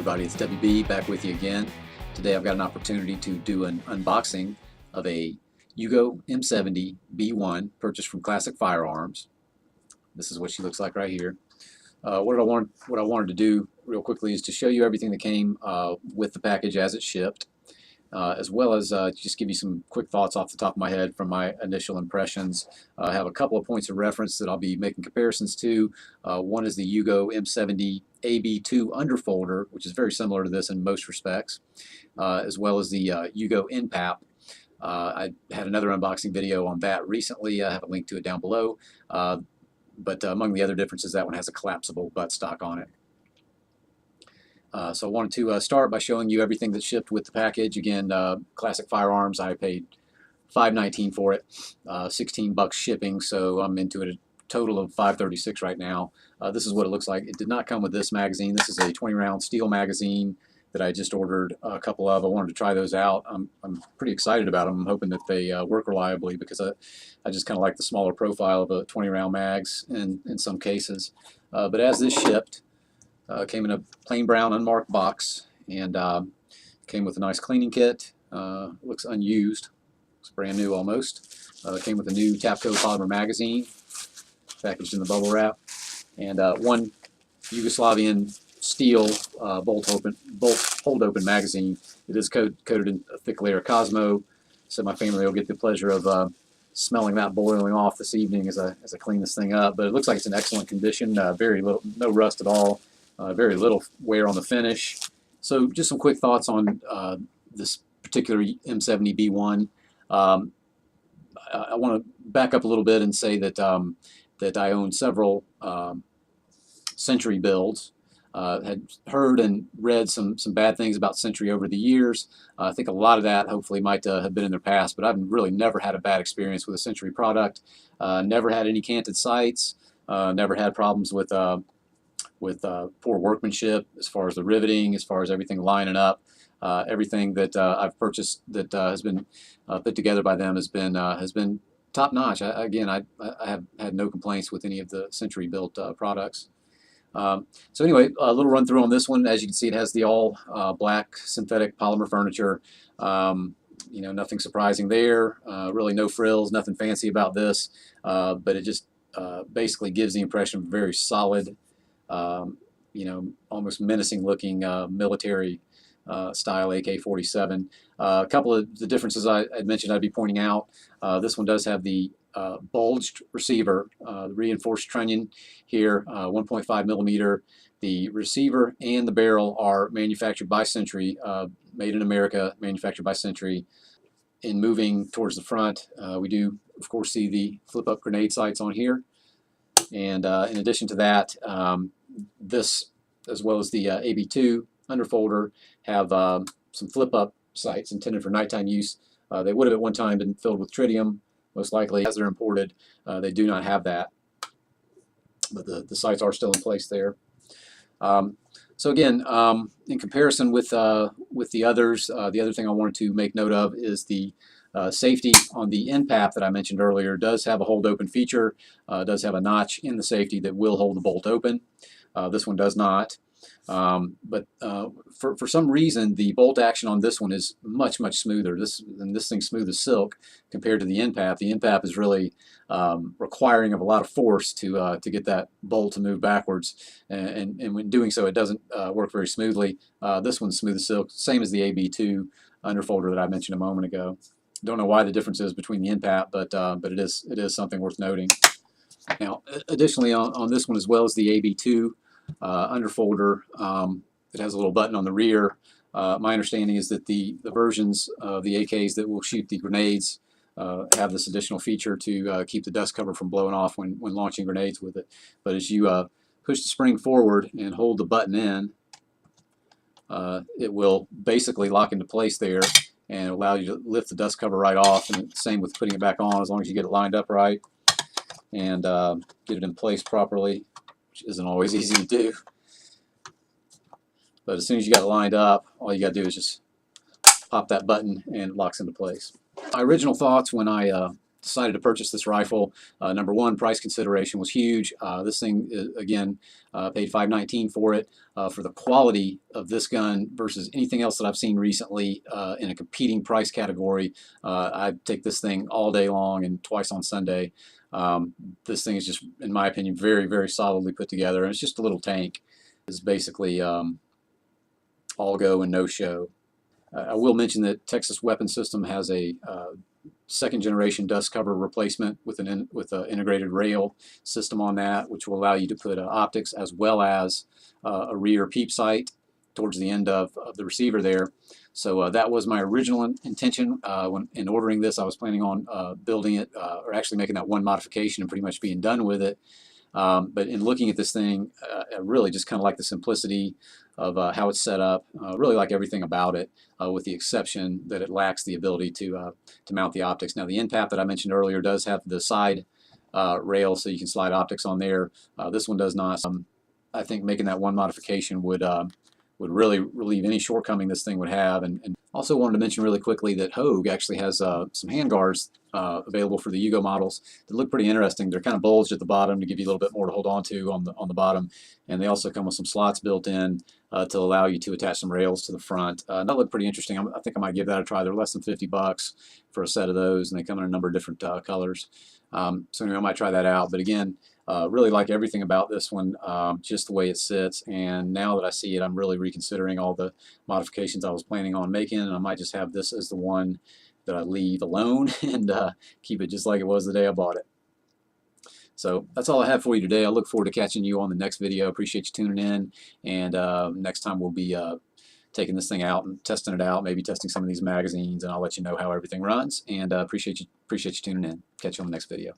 everybody, it's WB back with you again. Today I've got an opportunity to do an unboxing of a Yugo M70 B1 purchased from Classic Firearms. This is what she looks like right here. What I wanted to do real quickly is to show you everything that came with the package as it shipped, as well as just give you some quick thoughts off the top of my head from my initial impressions. I have a couple of points of reference that I'll be making comparisons to. One is the Yugo M70 AB2 underfolder, which is very similar to this in most respects, as well as the Yugo NPAP. I had another unboxing video on that recently. I have a link to it down below. But among the other differences, that one has a collapsible buttstock on it. So I wanted to start by showing you everything that shipped with the package. Again, Classic Firearms, I paid $5.19 for it, $16 shipping, so I'm into it a total of $5.36 right now. This is what it looks like. It did not come with this magazine. This is a 20-round steel magazine that I just ordered a couple of. I wanted to try those out. I'm pretty excited about them. I'm hoping that they work reliably because I just kind of like the smaller profile of a 20-round mags in some cases. But as this shipped, came in a plain brown unmarked box, and came with a nice cleaning kit. Looks unused. Looks brand new almost. Came with a new Tapco polymer magazine packaged in the bubble wrap, and one Yugoslavian steel bolt hold open magazine. It is coated in a thick layer of Cosmo, so my family will get the pleasure of smelling that boiling off this evening as I clean this thing up. But it looks like it's in excellent condition. Very little, no rust at all. Very little wear on the finish. So just some quick thoughts on this particular M70 B1. I want to back up a little bit and say that that I own several Century builds. Had heard and read some bad things about Century over the years. I think a lot of that hopefully might have been in their past, but I've really never had a bad experience with a Century product. Never had any canted sights. Never had problems with poor workmanship as far as the riveting, as far as everything lining up. Everything that I've purchased that has been put together by them has been top notch. Again, I have had no complaints with any of the Century built products. So anyway, a little run through on this one. As you can see, it has the all black synthetic polymer furniture. You know, nothing surprising there. Really no frills, nothing fancy about this. But it just basically gives the impression of very solid, you know, almost menacing looking military style AK-47. A couple of the differences I had mentioned I'd be pointing out. This one does have the bulged receiver, the reinforced trunnion here, 1.5 millimeter. The receiver and the barrel are manufactured by Century, made in America, manufactured by Century. In moving towards the front, we do, of course, see the flip-up grenade sights on here. And in addition to that, this, as well as the AB2 underfolder, have some flip-up sights intended for nighttime use. They would have at one time been filled with tritium. Most likely, as they're imported, they do not have that. But the sights are still in place there. So again, in comparison with the others, the other thing I wanted to make note of is the safety on the NPAP that I mentioned earlier. Does have a hold open feature, does have a notch in the safety that will hold the bolt open. This one does not. But for some reason, the bolt action on this one is much smoother. This thing's smooth as silk compared to the NPAP. The NPAP is really requiring of a lot of force to get that bolt to move backwards, and when doing so, it doesn't work very smoothly. This one's smooth as silk, same as the AB2 underfolder that I mentioned a moment ago. Don't know why the difference is between the NPAP, but it is something worth noting. Now, additionally, on this one as well as the AB2 underfolder, it has a little button on the rear. My understanding is that the versions of the AKs that will shoot the grenades have this additional feature to keep the dust cover from blowing off when launching grenades with it. But as you push the spring forward and hold the button in, it will basically lock into place there and allow you to lift the dust cover right off. And same with putting it back on, as long as you get it lined up right and get it in place properly, which isn't always easy to do. But as soon as you got it lined up, all you got to do is just pop that button and it locks into place. My original thoughts when I decided to purchase this rifle. Number one, price consideration was huge. This thing, again, paid $519 for it. For the quality of this gun versus anything else that I've seen recently in a competing price category, I'd take this thing all day long and twice on Sunday. This thing is just, in my opinion, very, very solidly put together. And it's just a little tank. It's basically all go and no show. I will mention that Texas Weapon System has a second generation dust cover replacement with an integrated rail system on that, which will allow you to put optics as well as a rear peep sight towards the end of the receiver there. So that was my original intention. When in ordering this, I was planning on building it or actually making that one modification and pretty much being done with it. But in looking at this thing, I really just kind of like the simplicity of how it's set up. Really like everything about it, with the exception that it lacks the ability to mount the optics. Now the end cap that I mentioned earlier does have the side rail, so you can slide optics on there. This one does not. I think making that one modification would really relieve any shortcoming this thing would have. And also wanted to mention really quickly that Hogue actually has some handguards available for the Yugo models that look pretty interesting. They're kind of bulged at the bottom to give you a little bit more to hold on to on the bottom, and they also come with some slots built in to allow you to attach some rails to the front. That looked pretty interesting. I think I might give that a try. They're less than $50 for a set of those, and they come in a number of different colors. So anyway, I might try that out. But again, really like everything about this one, just the way it sits. And now that I see it, I'm really reconsidering all the modifications I was planning on making, and I might just have this as the one that I leave alone and keep it just like it was the day I bought it. So that's all I have for you today. I look forward to catching you on the next video. Appreciate you tuning in, and next time we'll be taking this thing out and testing it out, maybe testing some of these magazines, and I'll let you know how everything runs. And appreciate you tuning in. Catch you on the next video.